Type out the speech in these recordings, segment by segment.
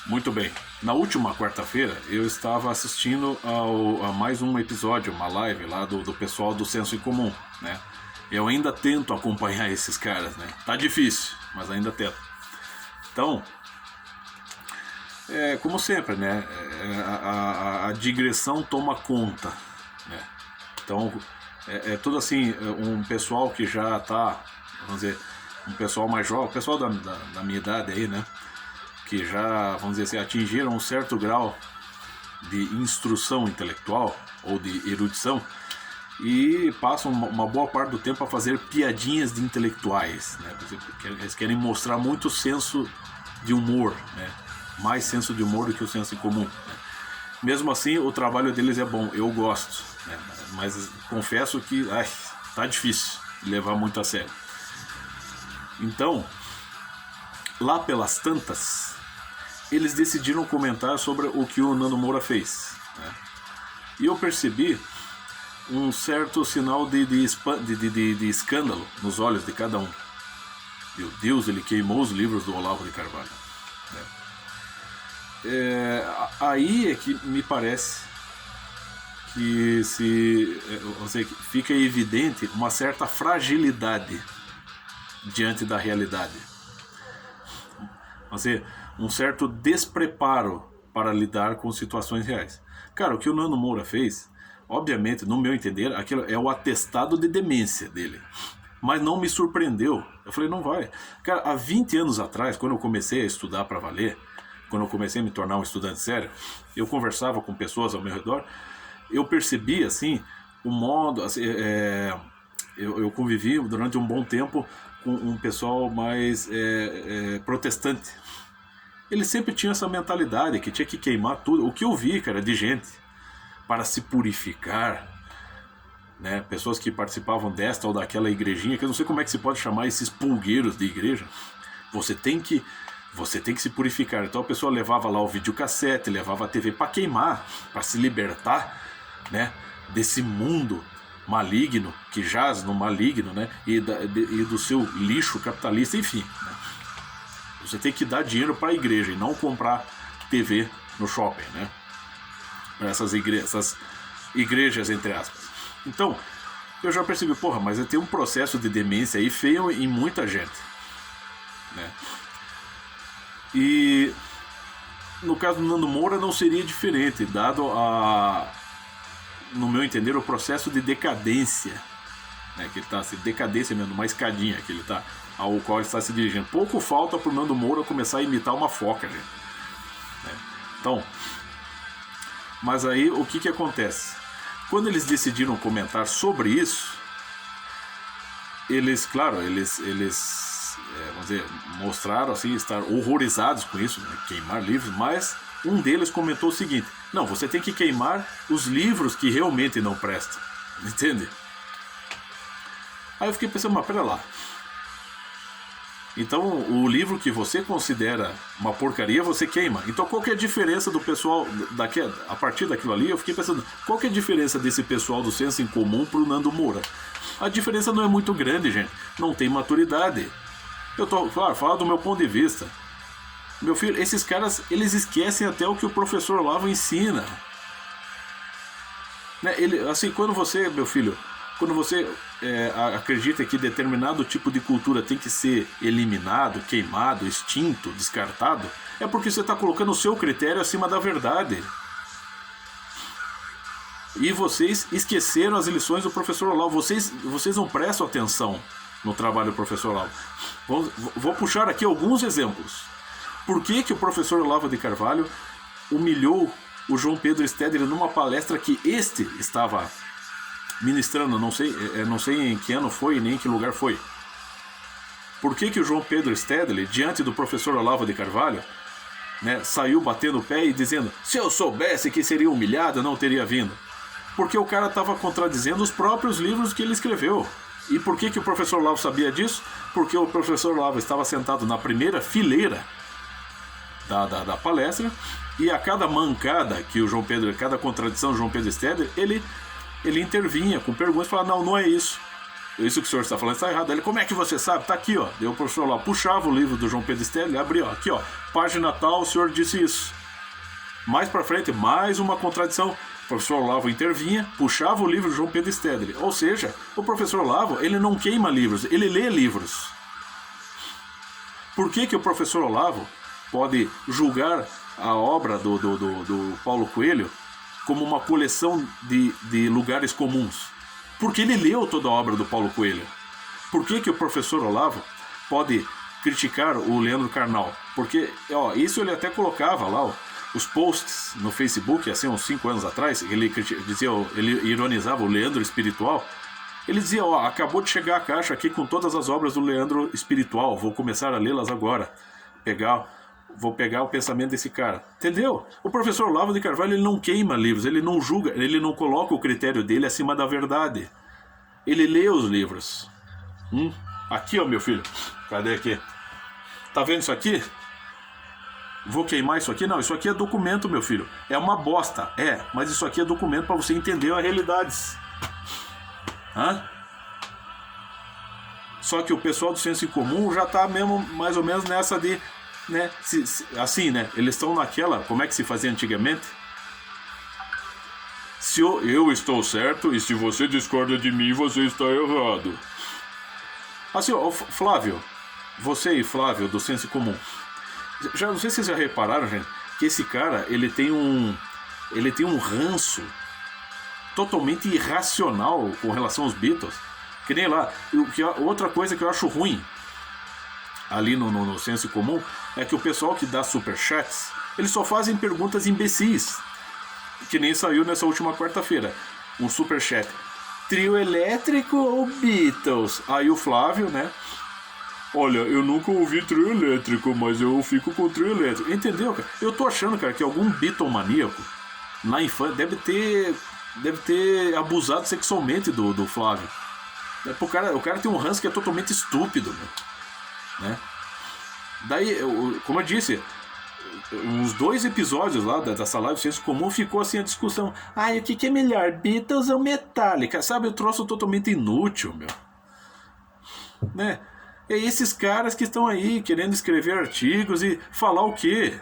Muito bem. Na última quarta-feira, eu estava assistindo a mais um episódio, uma live lá do pessoal do Senso em Comum, né? Eu ainda tento acompanhar esses caras, né? Tá difícil, mas ainda tento. Então, como sempre, né? A digressão toma conta, né? Então, tudo assim, um pessoal que já tá, vamos dizer, um pessoal mais jovem, o pessoal da minha idade aí, né? Que já, vamos dizer assim, atingiram um certo grau de instrução intelectual ou de erudição e passam uma boa parte do tempo a fazer piadinhas de intelectuais, né? Eles querem mostrar muito senso de humor, né? Mais senso de humor do que o senso em comum, né? Mesmo assim, o trabalho deles é bom, eu gosto, né? Mas confesso que tá difícil de levar muito a sério. Então, lá pelas tantas, eles decidiram comentar sobre o que o Nando Moura fez, né? E eu percebi um certo sinal de escândalo nos olhos de cada um. Meu Deus, ele queimou os livros do Olavo de Carvalho, né? Aí é que me parece que fica evidente uma certa fragilidade diante da realidade. Um certo despreparo para lidar com situações reais. Cara, o que o Nando Moura fez, obviamente, no meu entender, aquilo é o atestado de demência dele. Mas não me surpreendeu. Eu falei, não vai. Cara, há 20 anos atrás, quando eu comecei a estudar para valer, quando eu comecei a me tornar um estudante sério, eu conversava com pessoas ao meu redor, eu percebi, assim, o modo... Assim, eu convivi durante um bom tempo com um pessoal mais protestante. Ele sempre tinha essa mentalidade que tinha que queimar tudo. O que eu vi, cara, de gente para se purificar, né? Pessoas que participavam desta ou daquela igrejinha, que eu não sei como é que se pode chamar esses pulgueiros de igreja. Você tem que se purificar. Então a pessoa levava lá o videocassete, levava a TV para queimar, para se libertar, né? Desse mundo maligno, que jaz no maligno, né? E do seu lixo capitalista, enfim, né? Você tem que dar dinheiro para a igreja e não comprar TV no shopping, né? Para essas igrejas, entre aspas. Então, eu já percebi, mas tem um processo de demência aí feio em muita gente, né? E no caso do Nando Moura não seria diferente, dado no meu entender, o processo de decadência, né? Que ele está assim, decadência mesmo, uma escadinha que ele está, ao qual ele está se dirigindo. Pouco falta para o Nando Moura começar a imitar uma foca, gente, né? Então, mas aí o que acontece? Quando eles decidiram comentar sobre isso, eles vamos dizer, mostraram assim, estar horrorizados com isso, né? Queimar livros, mas um deles comentou o seguinte: não, você tem que queimar os livros que realmente não prestam, entende? Aí eu fiquei pensando, mas pera lá. Então o livro que você considera uma porcaria, você queima. Então qual que é a diferença do pessoal a partir daquilo ali? Eu fiquei pensando, qual que é a diferença desse pessoal do Senso em Comum pro Nando Moura? A diferença não é muito grande, gente. Não tem maturidade. Eu tô, claro, falo do meu ponto de vista. Meu filho, esses caras, eles esquecem até o que o professor Olavo ensina, né? Quando você, meu filho, quando você acredita que determinado tipo de cultura tem que ser eliminado, queimado, extinto, descartado, é porque você está colocando o seu critério acima da verdade. E vocês esqueceram as lições do professor Olavo. Vocês não prestam atenção no trabalho do professor Olavo. Vou puxar aqui alguns exemplos. Por que o professor Olavo de Carvalho humilhou o João Pedro Stedley numa palestra que este estava ministrando? Não sei em que ano foi, nem em que lugar foi. Por que o João Pedro Stedley, diante do professor Olavo de Carvalho, né, saiu batendo o pé e dizendo: se eu soubesse que seria humilhado, eu não teria vindo? Porque o cara estava contradizendo os próprios livros que ele escreveu. E por que o professor Olavo sabia disso? Porque o professor Olavo estava sentado na primeira fileira da palestra, e a cada mancada que o João Pedro, cada contradição do João Pedro Stedley, ele intervinha com perguntas e falava: não é isso. isso que o senhor está falando está errado. Ele, como é que você sabe? Tá aqui, ó. Daí o professor lá puxava o livro do João Pedro Stedley, abria, ó, aqui, ó, página tal, o senhor disse isso. Mais pra frente, mais uma contradição. O professor Olavo intervinha, puxava o livro do João Pedro Stedley. Ou seja, o professor Olavo, ele não queima livros, ele lê livros. Por que o professor Olavo pode julgar a obra do Paulo Coelho como uma coleção de lugares comuns? Porque ele leu toda a obra do Paulo Coelho. Por que o professor Olavo pode criticar o Leandro Carnal? Porque, ó, isso ele até colocava lá, ó, os posts no Facebook, assim, uns 5 anos atrás, ele dizia, ele ironizava o Leandro Espiritual. Ele dizia, ó, acabou de chegar a caixa aqui com todas as obras do Leandro Espiritual, vou começar a lê-las agora. Vou pegar o pensamento desse cara. Entendeu? O professor Olavo de Carvalho, ele não queima livros, ele não julga, ele não coloca o critério dele acima da verdade. Ele lê os livros. Aqui, ó, meu filho. Cadê aqui? Tá vendo isso aqui? Vou queimar isso aqui? Não, isso aqui é documento, meu filho. É uma bosta, mas isso aqui é documento para você entender as realidades. Só que o pessoal do senso comum já tá mesmo mais ou menos nessa de, né, assim, né, eles estão naquela, como é que se fazia antigamente? Se eu estou certo e se você discorda de mim, você está errado. Assim, ó, Flávio, você e Flávio do senso comum, já não sei se vocês já repararam, gente, que esse cara, ele tem um ranço totalmente irracional com relação aos Beatles. Que nem lá, outra coisa que eu acho ruim ali no senso comum é que o pessoal que dá superchats, eles só fazem perguntas imbecis. Que nem saiu nessa última quarta-feira um superchat: trio elétrico ou Beatles? Aí o Flávio, né? Olha, eu nunca ouvi trio elétrico, mas eu fico com trio elétrico. Entendeu, cara? Eu tô achando, cara, que algum Beatlemaníaco na infância deve ter abusado sexualmente do Flávio. O cara tem um ranço que é totalmente estúpido, né? Daí, como eu disse, uns 2 episódios lá dessa live Senso Comum ficou assim a discussão. O que é melhor, Beatles ou Metallica? Sabe, eu troço totalmente inútil, né? É esses caras que estão aí querendo escrever artigos e falar o quê?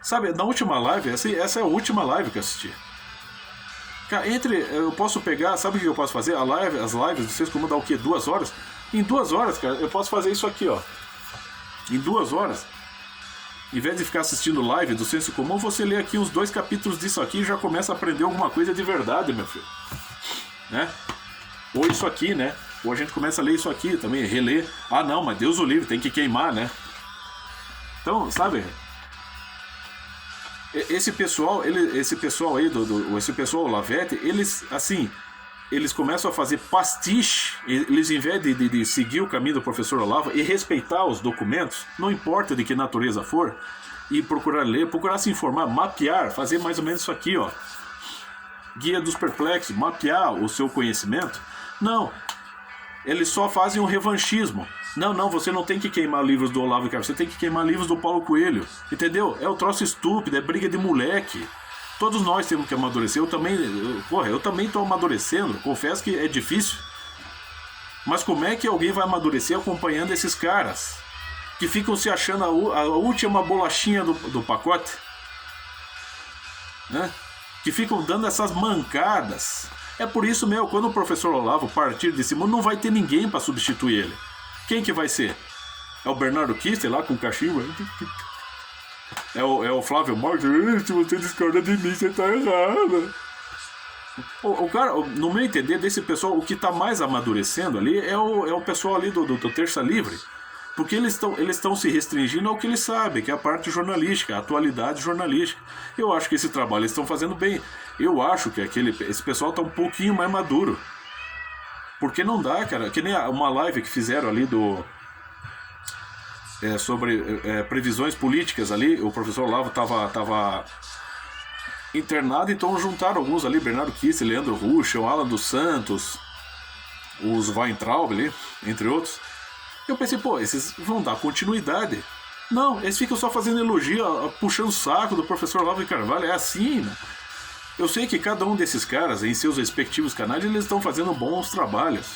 Sabe, na última live, essa é a última live que eu assisti. Cara, eu posso pegar, sabe o que eu posso fazer? As lives, vocês como dá o quê? 2 horas? Em 2 horas, cara, eu posso fazer isso aqui, ó. Em 2 horas. Em vez de ficar assistindo live do senso comum, você lê aqui uns 2 capítulos disso aqui e já começa a aprender alguma coisa de verdade, meu filho. Né? Ou isso aqui, né? Ou a gente começa a ler isso aqui também, reler. Não, mas Deus o livre, tem que queimar, né? Então, sabe? Esse pessoal aí, esse pessoal Lavete, eles começam a fazer pastiche. Eles, em vez de seguir o caminho do professor Olavo e respeitar os documentos, não importa de que natureza for, e procurar ler, procurar se informar, mapear, fazer mais ou menos isso aqui, ó. Guia dos Perplexos, mapear o seu conhecimento. Não, eles só fazem um revanchismo. Não, você não tem que queimar livros do Olavo de Carvalho, você tem que queimar livros do Paulo Coelho. Entendeu? É o troço estúpido, é briga de moleque. Todos nós temos que amadurecer. Eu também estou amadurecendo. Confesso que é difícil. Mas como é que alguém vai amadurecer acompanhando esses caras que ficam se achando a última bolachinha do pacote? Né? Que ficam dando essas mancadas. É por isso mesmo, quando o professor Olavo partir desse mundo, não vai ter ninguém para substituir ele. Quem que vai ser? É o Bernardo Kister lá com o cachimbo? É o Flávio Marques? Se você discorda de mim, você tá errado. O cara, no meu entender, desse pessoal, o que tá mais amadurecendo ali é o pessoal ali do Terça Livre. Porque eles estão se restringindo ao que eles sabem, que é a parte jornalística, a atualidade jornalística. Eu acho que esse trabalho eles estão fazendo bem. Eu acho que esse pessoal está um pouquinho mais maduro. Porque não dá, cara. Que nem uma live que fizeram ali sobre previsões políticas ali. O professor Olavo estava internado, então juntaram alguns ali, Bernardo Kister, Leandro Ruschel, Alan dos Santos, os Weintraub ali, entre outros. Eu pensei, esses vão dar continuidade. Não, eles ficam só fazendo elogio, puxando o saco do professor Olavo de Carvalho. É assim, né? Eu sei que cada um desses caras, em seus respectivos canais, eles estão fazendo bons trabalhos.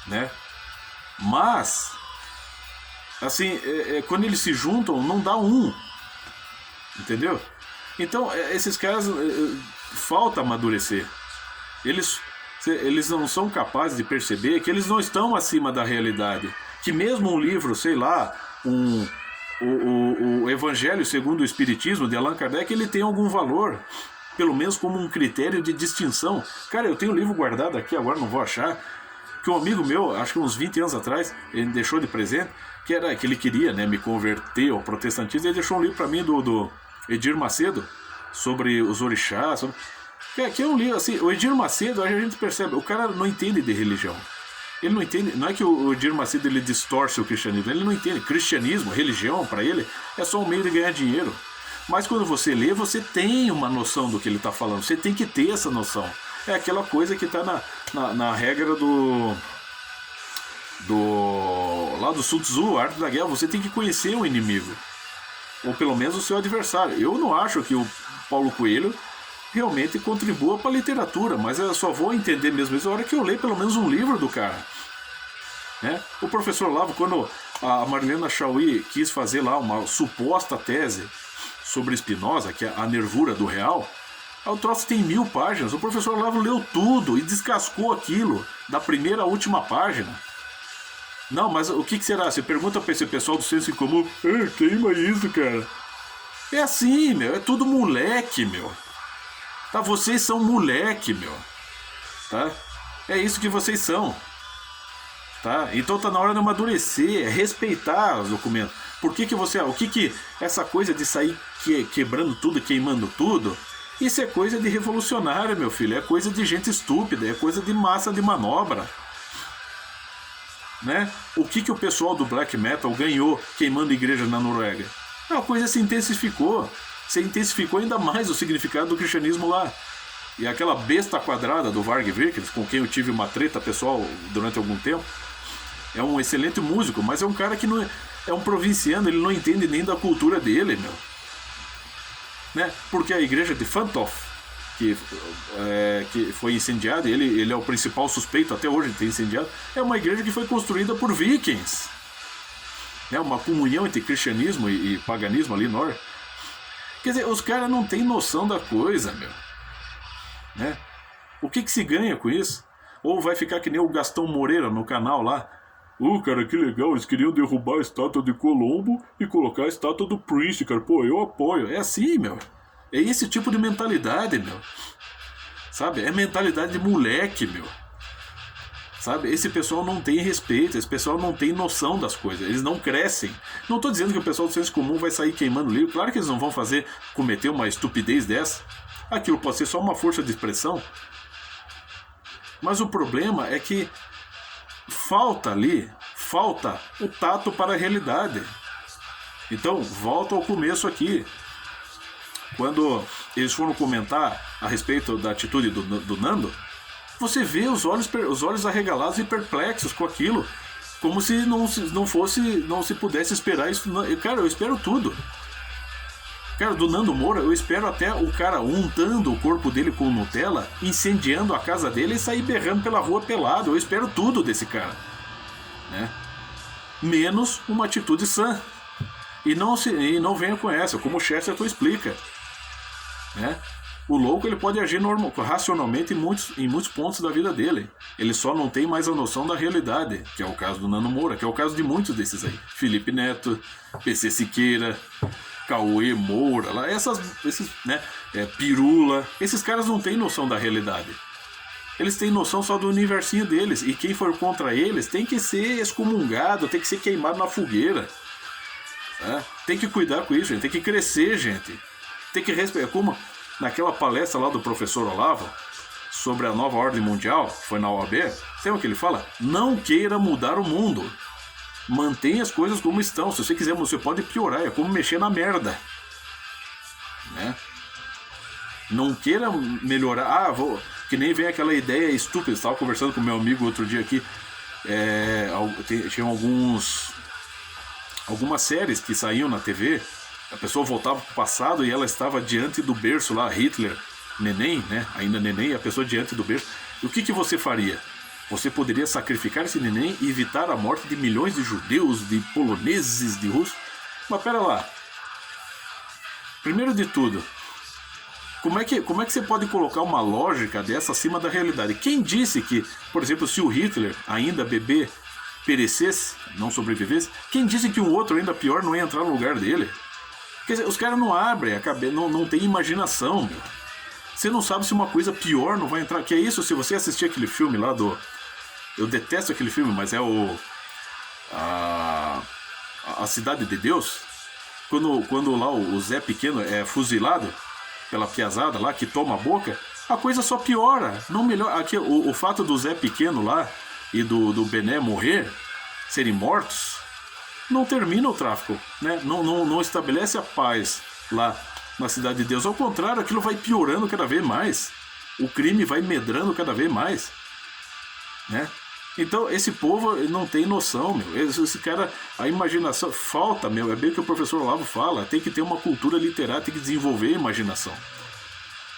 né? Mas, assim, quando eles se juntam, não dá um, entendeu? Então, esses caras, falta amadurecer. Eles não são capazes de perceber que eles não estão acima da realidade. Que mesmo um livro, sei lá, o Evangelho segundo o Espiritismo, de Allan Kardec, ele tem algum valor, pelo menos como um critério de distinção. Cara, eu tenho um livro guardado aqui, agora não vou achar, que um amigo meu, acho que uns 20 anos atrás, ele me deixou de presente, que ele queria, né, me converter ao protestantismo, e ele deixou um livro para mim do Edir Macedo, sobre os orixás, que é um livro, assim, o Edir Macedo, a gente percebe, o cara não entende de religião. Ele não entende, não é que o Edir Macedo ele distorce o cristianismo, ele não entende. Cristianismo, religião, para ele, é só um meio de ganhar dinheiro. Mas quando você lê, você tem uma noção do que ele está falando, você tem que ter essa noção. É aquela coisa que está na regra lá do Sun Tzu, a arte da guerra, você tem que conhecer o inimigo, ou pelo menos o seu adversário. Eu não acho que o Paulo Coelho realmente contribua para a literatura, mas eu só vou entender mesmo isso na hora que eu ler pelo menos um livro do cara, né? O professor Olavo, quando a Marilena Chauí quis fazer lá uma suposta tese sobre Spinoza, que é a nervura do real, o troço tem 1000 páginas, o professor Olavo leu tudo e descascou aquilo da primeira à última página. Não, mas o que será? Você pergunta para esse pessoal do senso comum, queima isso, cara. É assim, meu, é tudo moleque, meu. Tá, vocês são moleque, meu. Tá? É isso que vocês são. Tá? Então tá na hora de amadurecer, respeitar os documentos. Por que você... O que essa coisa de sair quebrando tudo, queimando tudo, isso é coisa de revolucionário, meu filho. É coisa de gente estúpida, é coisa de massa de manobra. Né? O que o pessoal do black metal ganhou queimando igreja na Noruega? A coisa se intensificou. Se intensificou ainda mais o significado do cristianismo lá. E aquela besta quadrada do Varg Vikernes, com quem eu tive uma treta pessoal durante algum tempo, é um excelente músico, mas é um cara que não é um provinciano, ele não entende nem da cultura dele, meu. Né? Porque a igreja de Fantoft, que foi incendiada, ele é o principal suspeito até hoje de ter incendiado, é uma igreja que foi construída por vikings. É uma comunhão entre cristianismo e paganismo ali no norte. Quer dizer, os caras não têm noção da coisa, meu. Né? O que se ganha com isso? Ou vai ficar que nem o Gastão Moreira no canal lá. Cara, que legal, eles queriam derrubar a estátua de Colombo e colocar a estátua do Prince, cara. Pô, eu apoio. É assim, meu. É esse tipo de mentalidade, meu. Sabe? É mentalidade de moleque, meu. Sabe? Esse pessoal não tem respeito, esse pessoal não tem noção das coisas, eles não crescem. Não estou dizendo que o pessoal do senso comum vai sair queimando livro, claro que eles não vão cometer uma estupidez dessa. Aquilo pode ser só uma força de expressão. Mas o problema é que falta o tato para a realidade. Então, volta ao começo aqui. Quando eles foram comentar a respeito da atitude do Nando, você vê os olhos arregalados e perplexos com aquilo, como se não se pudesse esperar isso. Cara, eu espero tudo. Cara, do Nando Moura, eu espero até o cara untando o corpo dele com Nutella, incendiando a casa dele e sair berrando pela rua pelado. Eu espero tudo desse cara, né? Menos uma atitude sã. E não venha com essa, como o Chesterton explica, né? O louco ele pode agir racionalmente em muitos pontos da vida dele. Ele só não tem mais a noção da realidade, que é o caso do Nando Moura, que é o caso de muitos desses aí. Felipe Neto, PC Siqueira, Cauê Moura, né, Pirula. Esses caras não têm noção da realidade. Eles têm noção só do universinho deles. E quem for contra eles tem que ser excomungado, tem que ser queimado na fogueira. Tem que cuidar com isso, gente. Tem que crescer, gente. Tem que respeitar. Como naquela palestra lá do professor Olavo sobre a nova ordem mundial, foi na OAB, sabe o que ele fala? Não queira mudar o mundo. Mantenha as coisas como estão. Se você quiser, você pode piorar. É como mexer na merda, né? Não queira melhorar. Que nem vem aquela ideia estúpida. Eu estava conversando com meu amigo outro dia aqui. Tinha algumas séries que saíam na TV. A pessoa voltava para o passado e ela estava diante do berço lá, Hitler, neném, né? Ainda neném, a pessoa diante do berço. E o que você faria? Você poderia sacrificar esse neném e evitar a morte de milhões de judeus, de poloneses, de russos. Mas pera lá. Primeiro de tudo, como é que você pode colocar uma lógica dessa acima da realidade? Quem disse que, por exemplo, se o Hitler, ainda bebê, perecesse, não sobrevivesse, quem disse que um outro ainda pior não ia entrar no lugar dele? Quer dizer, os caras não abrem a cabeça, não tem imaginação, meu. Você não sabe se uma coisa pior não vai entrar. Que é isso, se você assistir aquele filme lá do... Eu detesto aquele filme, mas é o... A Cidade de Deus. Quando lá o Zé Pequeno é fuzilado pela piazada lá, que toma a boca, a coisa só piora, não melhora. Aqui, o fato do Zé Pequeno lá e do Bené morrer, serem mortos, não termina o tráfico, né? Não estabelece a paz lá na Cidade de Deus. Ao contrário, aquilo vai piorando cada vez mais. O crime vai medrando cada vez mais, né? Então, esse povo não tem noção, meu. Esse cara, a imaginação falta, meu. É bem o que o professor Olavo fala. Tem que ter uma cultura literária, tem que desenvolver a imaginação.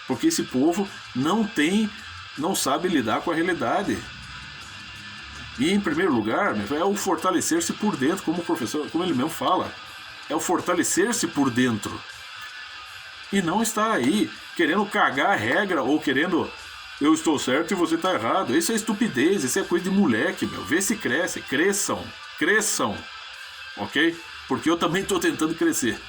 Porque esse povo não sabe lidar com a realidade. E, em primeiro lugar, meu, é o fortalecer-se por dentro, como o professor, como ele mesmo fala. É o fortalecer-se por dentro. E não estar aí querendo cagar a regra ou querendo... Eu estou certo e você está errado. Isso é estupidez, isso é coisa de moleque, meu. Vê se cresce. Cresçam. Ok? Porque eu também estou tentando crescer.